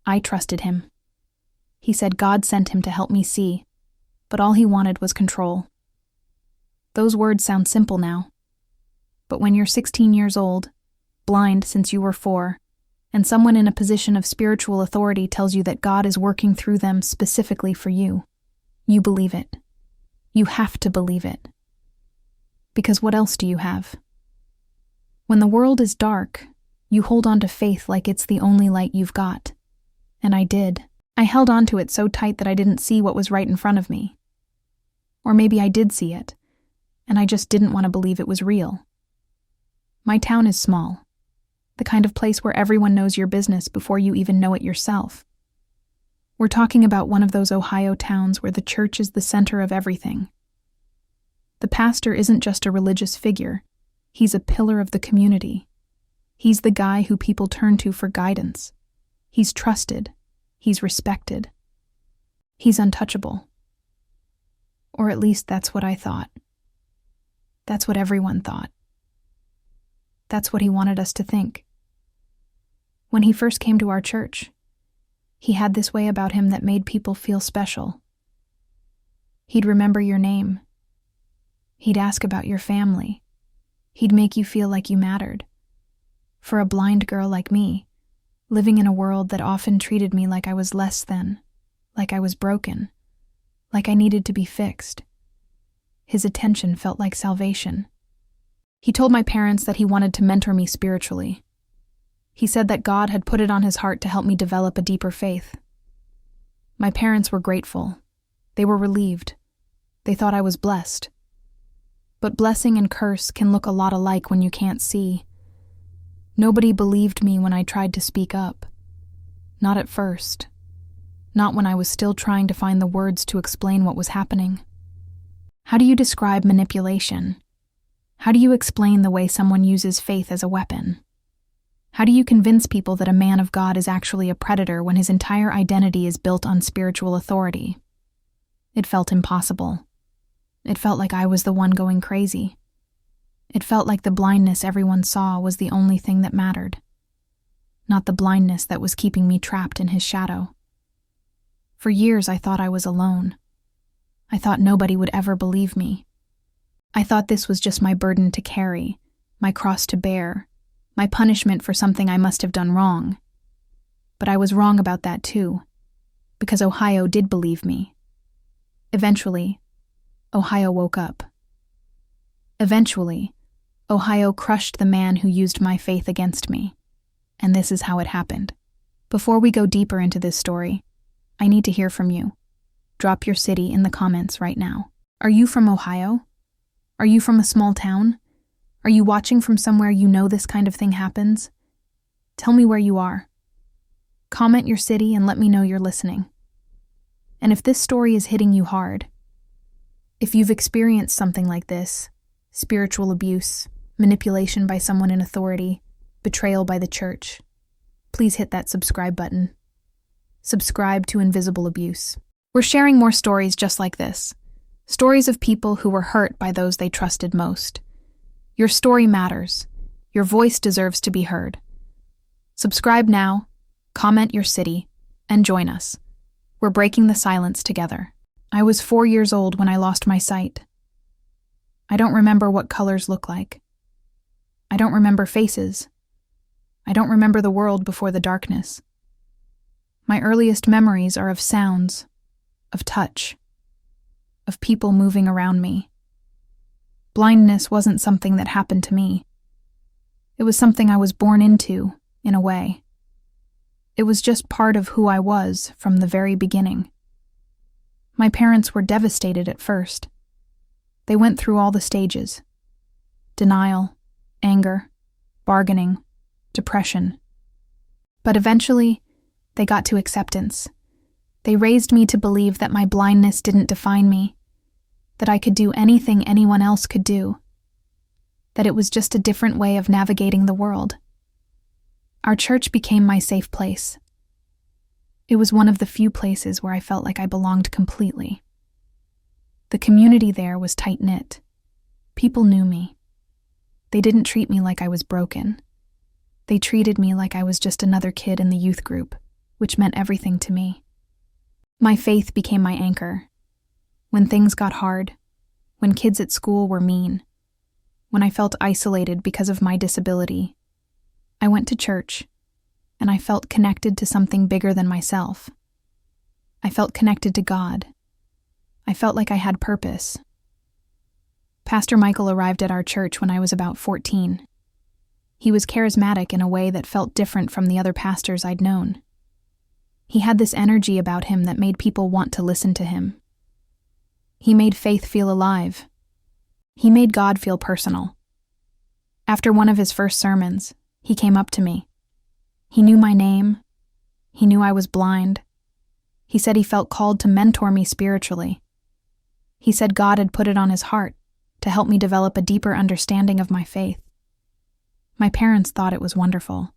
I trusted him. He said God sent him to help me see, but all he wanted was control. Those words sound simple now. But when you're 16 years old, blind since you were 4, and someone in a position of spiritual authority tells you that God is working through them specifically for you, you believe it. You have to believe it. Because what else do you have? When the world is dark, you hold on to faith like it's the only light you've got. And I did. I held on to it so tight that I didn't see what was right in front of me. Or maybe I did see it, and I just didn't want to believe it was real. My town is small, the kind of place where everyone knows your business before you even know it yourself. We're talking about one of those Ohio towns where the church is the center of everything. The pastor isn't just a religious figure, he's a pillar of the community. He's the guy who people turn to for guidance. He's trusted. He's respected. He's untouchable. Or at least that's what I thought. That's what everyone thought. That's what he wanted us to think. When he first came to our church, he had this way about him that made people feel special. He'd remember your name. He'd ask about your family. He'd make you feel like you mattered. For a blind girl like me, living in a world that often treated me like I was less than, like I was broken, like I needed to be fixed. His attention felt like salvation. He told my parents that he wanted to mentor me spiritually. He said that God had put it on his heart to help me develop a deeper faith. My parents were grateful. They were relieved. They thought I was blessed. But blessing and curse can look a lot alike when you can't see. Nobody believed me when I tried to speak up. Not at first. Not when I was still trying to find the words to explain what was happening. How do you describe manipulation? How do you explain the way someone uses faith as a weapon? How do you convince people that a man of God is actually a predator when his entire identity is built on spiritual authority? It felt impossible. It felt like I was the one going crazy. It felt like the blindness everyone saw was the only thing that mattered, not the blindness that was keeping me trapped in his shadow. For years I thought I was alone. I thought nobody would ever believe me. I thought this was just my burden to carry, my cross to bear, my punishment for something I must have done wrong. But I was wrong about that too, because Ohio did believe me. Eventually, Ohio woke up. Eventually, Ohio crushed the man who used my faith against me. And this is how it happened. Before we go deeper into this story, I need to hear from you. Drop your city in the comments right now. Are you from Ohio? Are you from a small town? Are you watching from somewhere you know this kind of thing happens? Tell me where you are. Comment your city and let me know you're listening. And if this story is hitting you hard, if you've experienced something like this, spiritual abuse, manipulation by someone in authority, betrayal by the church, please hit that subscribe button. Subscribe to Invisible Abuse. We're sharing more stories just like this. Stories of people who were hurt by those they trusted most. Your story matters. Your voice deserves to be heard. Subscribe now, comment your city, and join us. We're breaking the silence together. I was 4 years old when I lost my sight. I don't remember what colors look like. I don't remember faces. I don't remember the world before the darkness. My earliest memories are of sounds, of touch, of people moving around me. Blindness wasn't something that happened to me. It was something I was born into, in a way. It was just part of who I was from the very beginning. My parents were devastated at first. They went through all the stages: denial, anger, bargaining, depression. But eventually, they got to acceptance. They raised me to believe that my blindness didn't define me, that I could do anything anyone else could do, that it was just a different way of navigating the world. Our church became my safe place. It was one of the few places where I felt like I belonged completely. The community there was tight-knit. People knew me. They didn't treat me like I was broken. They treated me like I was just another kid in the youth group, which meant everything to me. My faith became my anchor. When things got hard, when kids at school were mean, when I felt isolated because of my disability, I went to church, and I felt connected to something bigger than myself. I felt connected to God. I felt like I had purpose. Pastor Michael arrived at our church when I was about 14. He was charismatic in a way that felt different from the other pastors I'd known. He had this energy about him that made people want to listen to him. He made faith feel alive. He made God feel personal. After one of his first sermons, he came up to me. He knew my name. He knew I was blind. He said he felt called to mentor me spiritually. He said God had put it on his heart to help me develop a deeper understanding of my faith. My parents thought it was wonderful.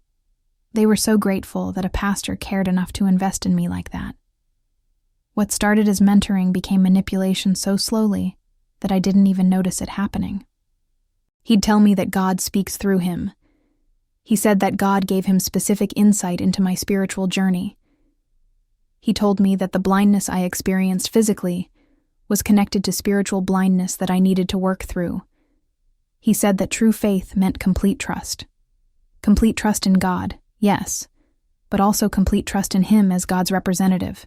They were so grateful that a pastor cared enough to invest in me like that. What started as mentoring became manipulation so slowly that I didn't even notice it happening. He'd tell me that God speaks through him. He said that God gave him specific insight into my spiritual journey. He told me that the blindness I experienced physically was connected to spiritual blindness that I needed to work through. He said that true faith meant complete trust. Complete trust in God, yes, but also complete trust in him as God's representative.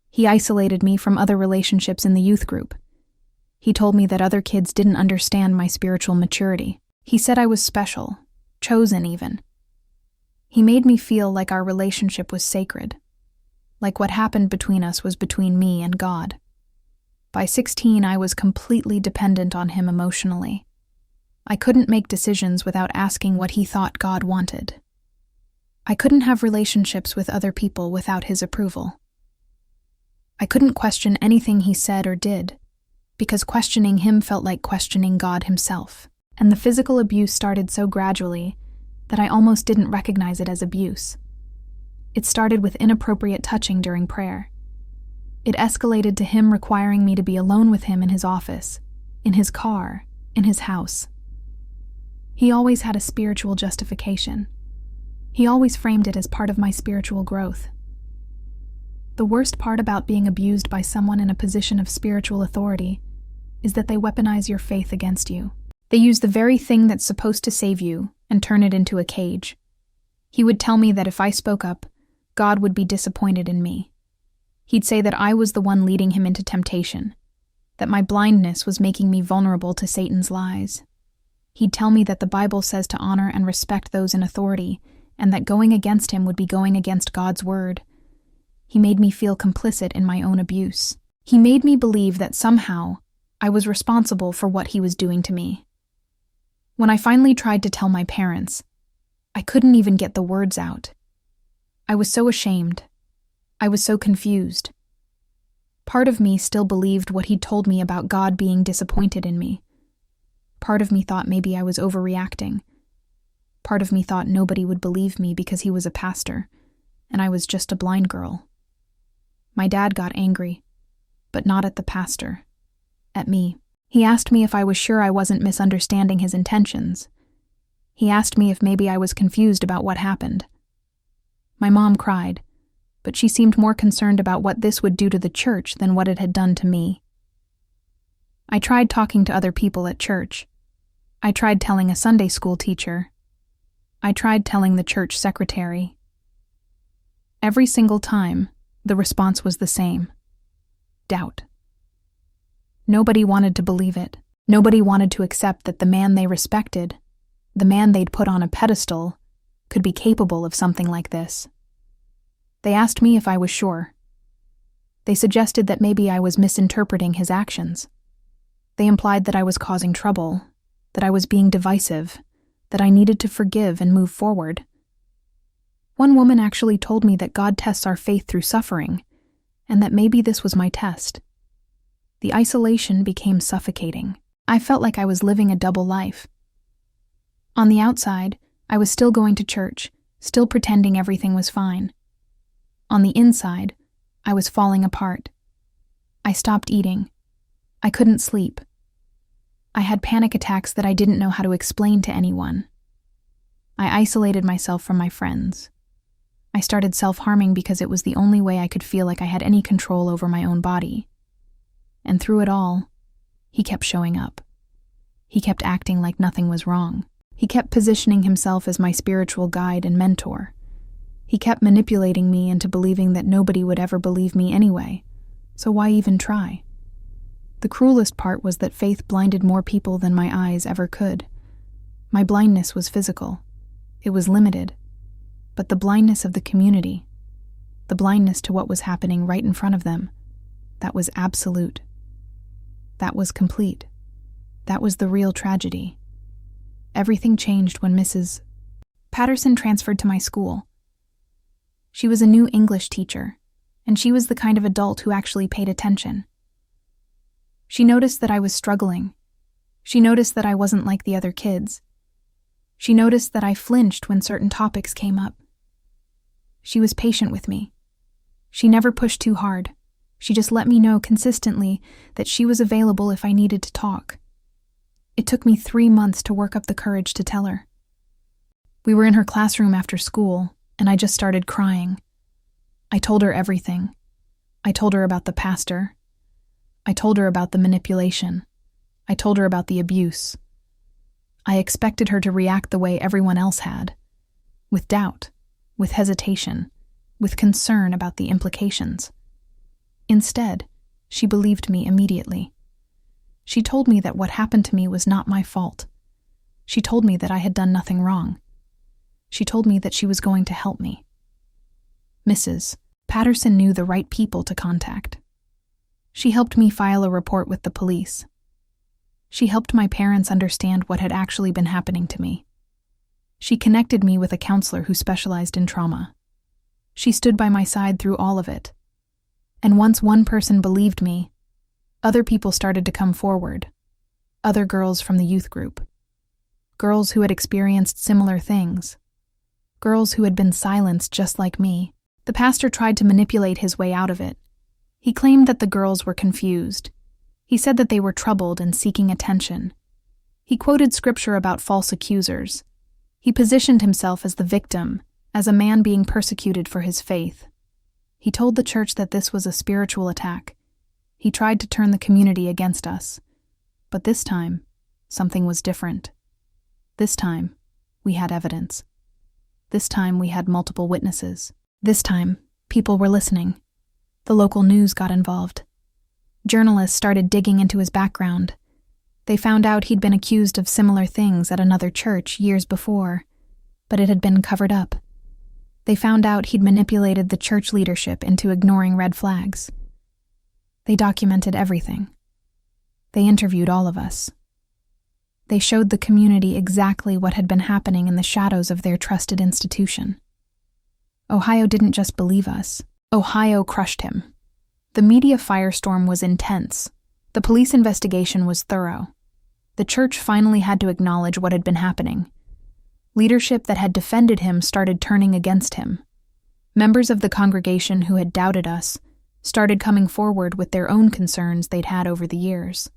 He isolated me from other relationships in the youth group. He told me that other kids didn't understand my spiritual maturity. He said I was special, chosen even. He made me feel like our relationship was sacred, like what happened between us was between me and God. By 16, I was completely dependent on him emotionally. I couldn't make decisions without asking what he thought God wanted. I couldn't have relationships with other people without his approval. I couldn't question anything he said or did, because questioning him felt like questioning God himself. And the physical abuse started so gradually that I almost didn't recognize it as abuse. It started with inappropriate touching during prayer. It escalated to him requiring me to be alone with him in his office, in his car, in his house. He always had a spiritual justification. He always framed it as part of my spiritual growth. The worst part about being abused by someone in a position of spiritual authority is that they weaponize your faith against you. They use the very thing that's supposed to save you and turn it into a cage. He would tell me that if I spoke up, God would be disappointed in me. He'd say that I was the one leading him into temptation, that my blindness was making me vulnerable to Satan's lies. He'd tell me that the Bible says to honor and respect those in authority, and that going against him would be going against God's word. He made me feel complicit in my own abuse. He made me believe that somehow I was responsible for what he was doing to me. When I finally tried to tell my parents, I couldn't even get the words out. I was so ashamed. I was so confused. Part of me still believed what he'd told me about God being disappointed in me. Part of me thought maybe I was overreacting. Part of me thought nobody would believe me because he was a pastor, and I was just a blind girl. My dad got angry, but not at the pastor, at me. He asked me if I was sure I wasn't misunderstanding his intentions. He asked me if maybe I was confused about what happened. My mom cried, but she seemed more concerned about what this would do to the church than what it had done to me. I tried talking to other people at church. I tried telling a Sunday school teacher. I tried telling the church secretary. Every single time, the response was the same: doubt. Nobody wanted to believe it. Nobody wanted to accept that the man they respected, the man they'd put on a pedestal, could be capable of something like this. They asked me if I was sure. They suggested that maybe I was misinterpreting his actions. They implied that I was causing trouble, that I was being divisive, that I needed to forgive and move forward. One woman actually told me that God tests our faith through suffering, and that maybe this was my test. The isolation became suffocating. I felt like I was living a double life. On the outside, I was still going to church, still pretending everything was fine. On the inside, I was falling apart. I stopped eating. I couldn't sleep. I had panic attacks that I didn't know how to explain to anyone. I isolated myself from my friends. I started self-harming because it was the only way I could feel like I had any control over my own body. And through it all, he kept showing up. He kept acting like nothing was wrong. He kept positioning himself as my spiritual guide and mentor. He kept manipulating me into believing that nobody would ever believe me anyway, so why even try? The cruelest part was that faith blinded more people than my eyes ever could. My blindness was physical. It was limited. But the blindness of the community, the blindness to what was happening right in front of them, that was absolute. That was complete. That was the real tragedy. Everything changed when Mrs. Patterson transferred to my school. She was a new English teacher, and she was the kind of adult who actually paid attention. She noticed that I was struggling. She noticed that I wasn't like the other kids. She noticed that I flinched when certain topics came up. She was patient with me. She never pushed too hard. She just let me know consistently that she was available if I needed to talk. It took me 3 months to work up the courage to tell her. We were in her classroom after school, and I just started crying. I told her everything. I told her about the pastor. I told her about the manipulation. I told her about the abuse. I expected her to react the way everyone else had, with doubt, with hesitation, with concern about the implications. Instead, she believed me immediately. She told me that what happened to me was not my fault. She told me that I had done nothing wrong. She told me that she was going to help me. Mrs. Patterson knew the right people to contact. She helped me file a report with the police. She helped my parents understand what had actually been happening to me. She connected me with a counselor who specialized in trauma. She stood by my side through all of it. And once one person believed me, other people started to come forward. Other girls from the youth group. Girls who had experienced similar things. Girls who had been silenced just like me. The pastor tried to manipulate his way out of it. He claimed that the girls were confused. He said that they were troubled and seeking attention. He quoted scripture about false accusers. He positioned himself as the victim, as a man being persecuted for his faith. He told the church that this was a spiritual attack. He tried to turn the community against us. But this time, something was different. This time, we had evidence. This time, we had multiple witnesses. This time, people were listening. The local news got involved. Journalists started digging into his background. They found out he'd been accused of similar things at another church years before, but it had been covered up. They found out he'd manipulated the church leadership into ignoring red flags. They documented everything. They interviewed all of us. They showed the community exactly what had been happening in the shadows of their trusted institution. Ohio didn't just believe us. Ohio crushed him. The media firestorm was intense. The police investigation was thorough. The church finally had to acknowledge what had been happening. Leadership that had defended him started turning against him. Members of the congregation who had doubted us started coming forward with their own concerns they'd had over the years.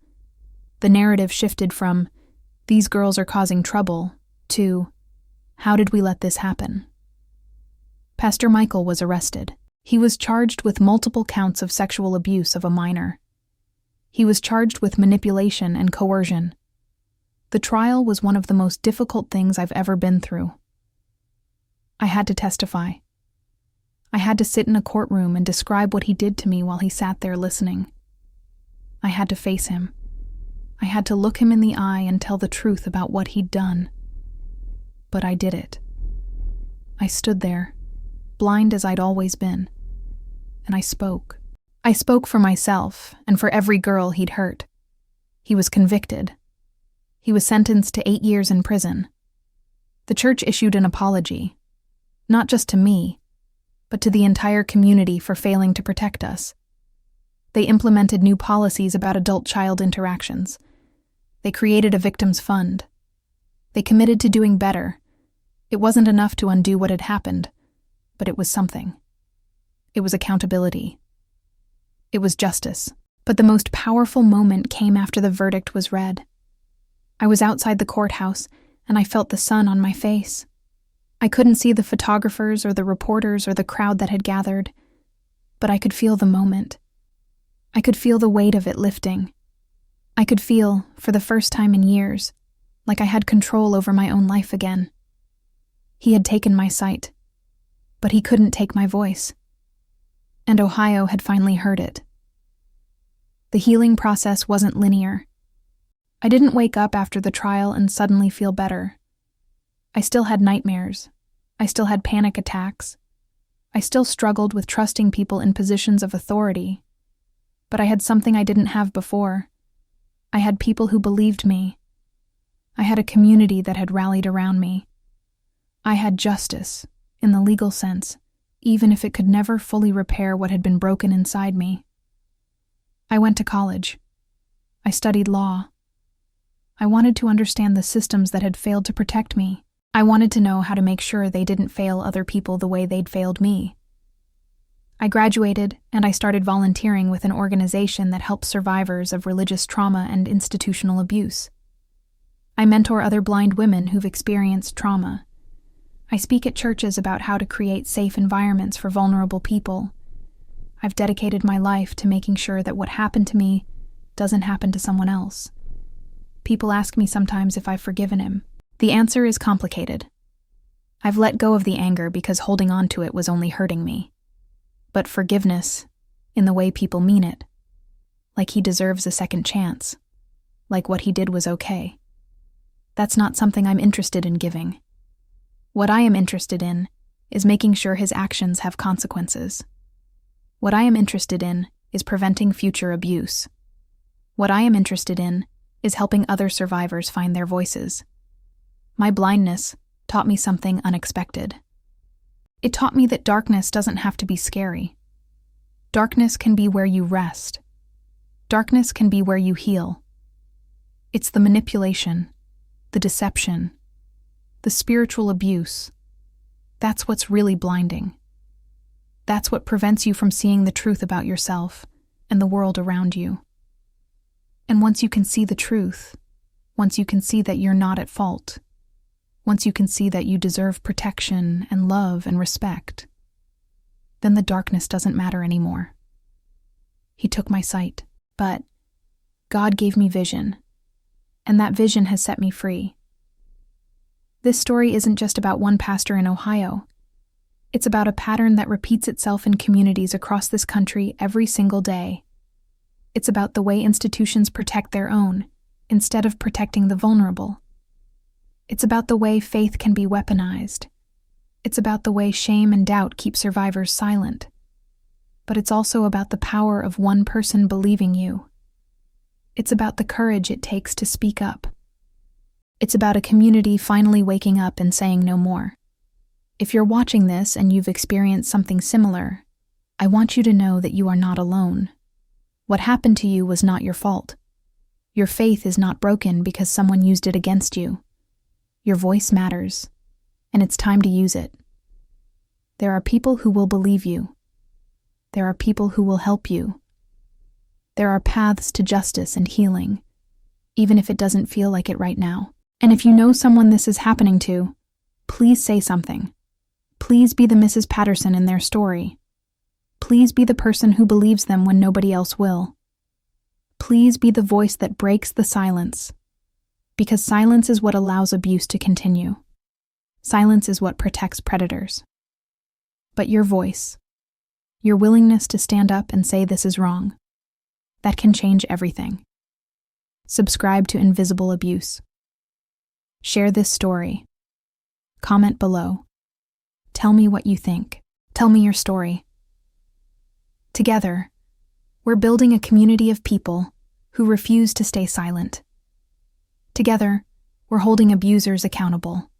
The narrative shifted from, "These girls are causing trouble," to, "How did we let this happen?" Pastor Michael was arrested. He was charged with multiple counts of sexual abuse of a minor. He was charged with manipulation and coercion. The trial was one of the most difficult things I've ever been through. I had to testify. I had to sit in a courtroom and describe what he did to me while he sat there listening. I had to face him. I had to look him in the eye and tell the truth about what he'd done. But I did it. I stood there, blind as I'd always been, and I spoke. I spoke for myself and for every girl he'd hurt. He was convicted. He was sentenced to 8 years in prison. The church issued an apology, not just to me, but to the entire community for failing to protect us. They implemented new policies about adult-child interactions. They created a victims fund. They committed to doing better. It wasn't enough to undo what had happened, but it was something. It was accountability. It was justice. But the most powerful moment came after the verdict was read. I was outside the courthouse, and I felt the sun on my face. I couldn't see the photographers or the reporters or the crowd that had gathered, but I could feel the moment. I could feel the weight of it lifting. I could feel, for the first time in years, like I had control over my own life again. He had taken my sight, but he couldn't take my voice. And Ohio had finally heard it. The healing process wasn't linear. I didn't wake up after the trial and suddenly feel better. I still had nightmares. I still had panic attacks. I still struggled with trusting people in positions of authority. But I had something I didn't have before. I had people who believed me. I had a community that had rallied around me. I had justice, in the legal sense, even if it could never fully repair what had been broken inside me. I went to college. I studied law. I wanted to understand the systems that had failed to protect me. I wanted to know how to make sure they didn't fail other people the way they'd failed me. I graduated, and I started volunteering with an organization that helps survivors of religious trauma and institutional abuse. I mentor other blind women who've experienced trauma. I speak at churches about how to create safe environments for vulnerable people. I've dedicated my life to making sure that what happened to me doesn't happen to someone else. People ask me sometimes if I've forgiven him. The answer is complicated. I've let go of the anger because holding on to it was only hurting me. But forgiveness, in the way people mean it, like he deserves a second chance, like what he did was okay. That's not something I'm interested in giving. What I am interested in is making sure his actions have consequences. What I am interested in is preventing future abuse. What I am interested in is helping other survivors find their voices. My blindness taught me something unexpected. It taught me that darkness doesn't have to be scary. Darkness can be where you rest. Darkness can be where you heal. It's the manipulation, the deception, the spiritual abuse. That's what's really blinding. That's what prevents you from seeing the truth about yourself and the world around you. And once you can see the truth, once you can see that you're not at fault, once you can see that you deserve protection and love and respect, then the darkness doesn't matter anymore. He took my sight, but God gave me vision, and that vision has set me free. This story isn't just about one pastor in Ohio. It's about a pattern that repeats itself in communities across this country every single day. It's about the way institutions protect their own, instead of protecting the vulnerable. It's about the way faith can be weaponized. It's about the way shame and doubt keep survivors silent. But it's also about the power of one person believing you. It's about the courage it takes to speak up. It's about a community finally waking up and saying no more. If you're watching this and you've experienced something similar, I want you to know that you are not alone. What happened to you was not your fault. Your faith is not broken because someone used it against you. Your voice matters, and it's time to use it. There are people who will believe you. There are people who will help you. There are paths to justice and healing, even if it doesn't feel like it right now. And if you know someone this is happening to, please say something. Please be the Mrs. Patterson in their story. Please be the person who believes them when nobody else will. Please be the voice that breaks the silence, because silence is what allows abuse to continue. Silence is what protects predators. But your voice, your willingness to stand up and say this is wrong, that can change everything. Subscribe to Invisible Abuse. Share this story. Comment below. Tell me what you think. Tell me your story. Together, we're building a community of people who refuse to stay silent. Together, we're holding abusers accountable.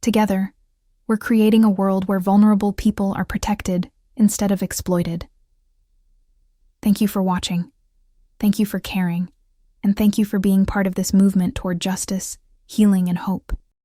Together, we're creating a world where vulnerable people are protected instead of exploited. Thank you for watching. Thank you for caring. And thank you for being part of this movement toward justice, healing, and hope.